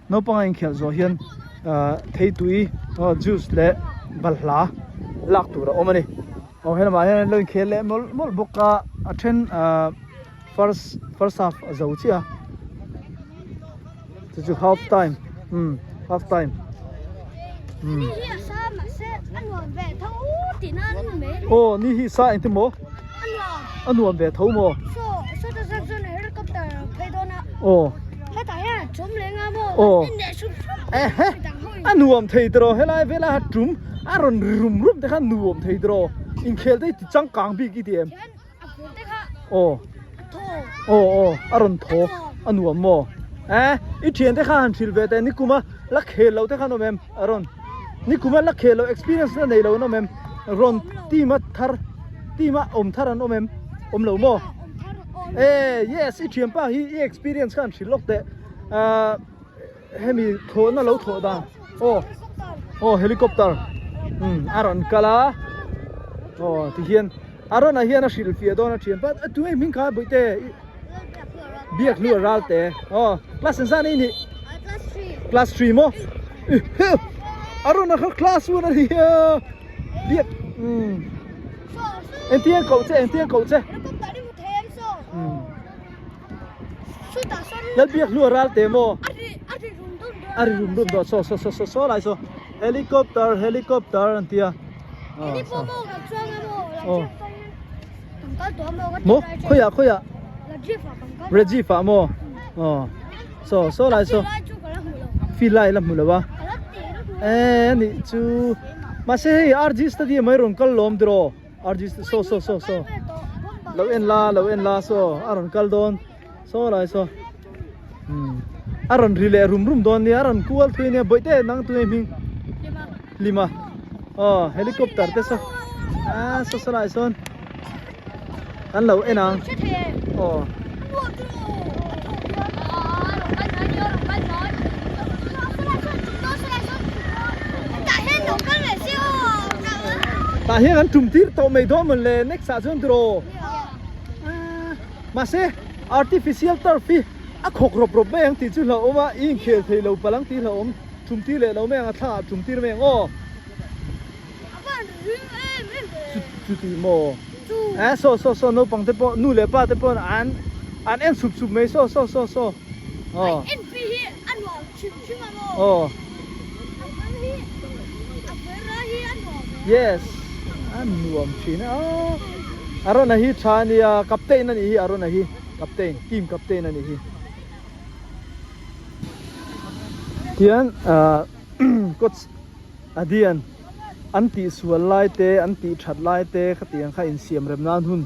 no pang anh khel zo hian thei tui juice le balhla lak tur a omani hela ma hian loin khel le mol boka a then first half zo chia chu half time half time oh ni hi sa anh mo anh nuông về thấu mò oh oh anh nuông thấy đó hay là về là trúng Aron rum rum thế khăn nuông thấy đó in khel đấy chẳng càng bị cái điểm oh oh oh Aron thô anh nuông mò ít chuyện thế khăn chịu về đây ni kuma lắc khel lâu thế khăn nó em Aron ni kuma lắc khel lâu experience này lâu nó em Aron team thar team thar nó em lâu mò yes ít chuyện pa hi experience khăn chịu lốc đấy hemi thô nó lâu thô da oh helicopter Aron kala thì hiền Aron là hiền là chịu phía đó là chuyện pa tụi mình cả buổi tê Lalbiakhlua Ralte class san ini class 3 mo Aron-a class 1 đi biak em tiếng cậu chứ Lalbiakhlua Ralte mo ari rum đó so lại so helicopter anh tia mo khơi à Reggie phạm mo so lại so phi lại làm mula ba nị chú mà sẽ artist đi mấy rong kal lom dro artist so lâu en la so Aron kal don so lại so Aron rile rum don ni Aron kual thui ne boite nang tu mình lima helicopter te so so lại son anh lâu en ang ta hiện anh trùng tiết tàu mấy đó mình lên next sao rồi mà sẽ artificial turf khóc rộp mấy anh tí chú lâu mà in khều thì lâu balang tí lâu trùng tiết lệ lâu mấy anh thà trùng tiết mấy anh chú tí mò so nó bằng thế po nu lệ ba thế po anh em sụp mấy so yes anh nuông chín Aron-a hi chani captain anh hi Aron-a hi captain team captain anh hi hian coach adian anti sual lai te anti that lai te khatiang kha in siam rem nan hun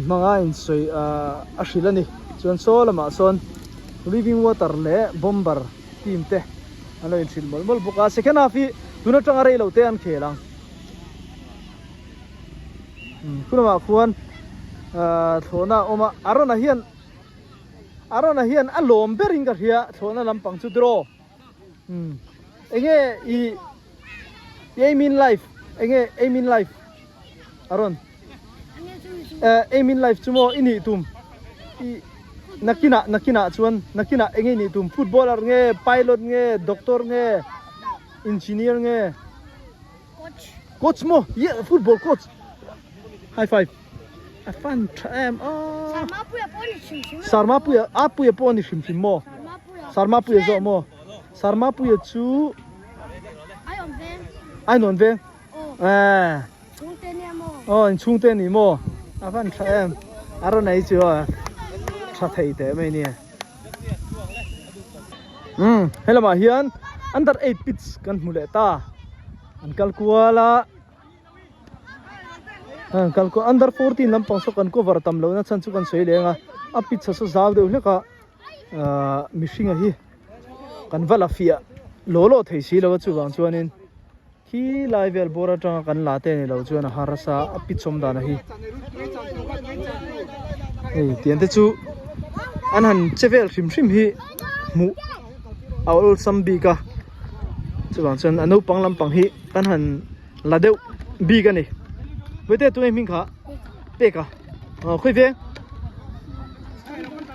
manga in soi ashilani chuan so lama son living water le bomber team te alo in sil mol boka second half hi tuna tanga rei lo te an khelang kunama khuan thona oma Aron-a hian alom bering ka hia thona lampang chu draw enge aim in life Aron aim in life chumo ini tum nakina chuan nakina enge ni tum footballer nge pilot nge doctor nge engineer nge coach mo yeah football coach high five afan tram sarma puya poni shim mo sarma puya zo mo sarma puya chu ai non veng chung tên ni mo afan tram Aron-a chu cha thei te mai ni hello ma hian under 8 pitch kan mule ta an kalkuala under 14 lampang so kan cover tam lo na chan chu kan soi lenga a pitch so zaw de uleka mishinga hi kan vala fia lolo thei si lo chu wang chuanin hi level bora tang kan la te ni lo chuan harasa a pitch som da na hi tian te chu an han chevel hrim hi mu aul sambi ka chuan chuan anu panglam pang hi kan han ladeu bi ka ni với tu em mình khá bê cả khơi veng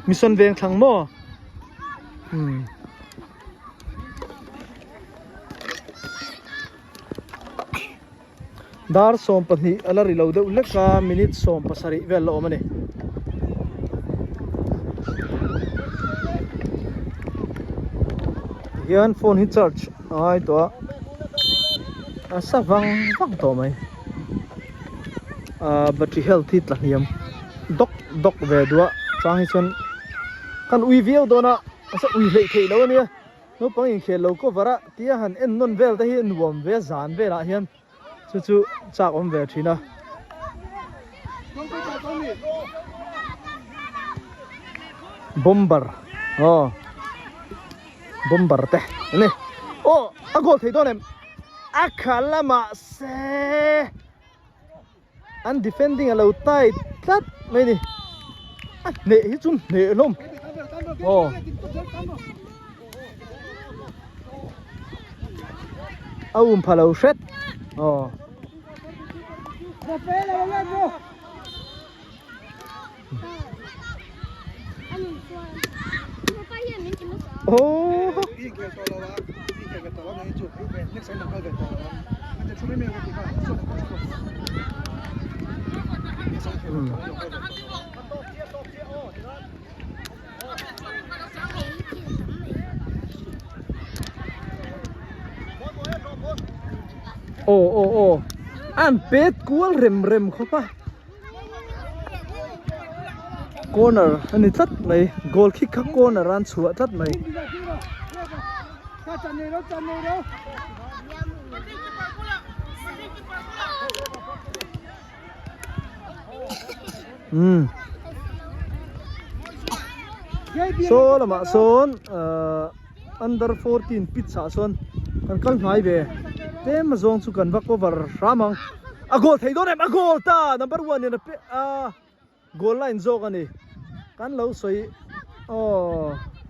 mission veng thằng mò dar som pani alari lo de uleka minute som pasari vel lo mani yan phone hi charge ai to sa vang to mai battery health hi tlaniam dok ve dua chang hi chon kan ui viau dona asa ui lei thei lo ania no pang in khel lo ko vara tia han en non vel ta hi nuam ve zan ve la hian chu chak om ve thina bomber bomber te ne agol thei donem akhalama se an defending alo tai tlat mai ni ne hi chun ne lom phalo shet an pet kual rem khopa corner ani tlat mai goal kick ka corner an chua tlat mai so lama son under 14 pizza son kan kal ngai be tem zong chu kan va cover ramang a goal thei don em a goal ta number 1 in a goal line zog ani kan lo soi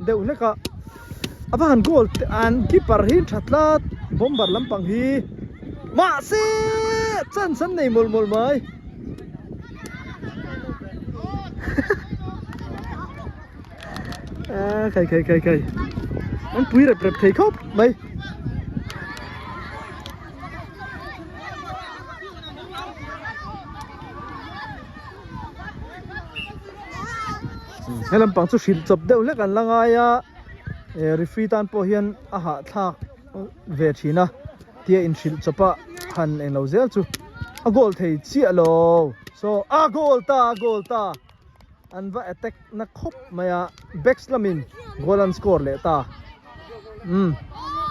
deu leka aban goal an keeper hi thatlat bomber lampang hi ma se chan san nei mol mai kai an pui rep thei khop mai helam pang chu shil chop deuh lek an langaya referee tan po hian a ha thak ve thina tia in shil chopa han eng lo zel chu a goal thei chi alo so a goal ta an va attack na khop maya backslamin goal an score le ta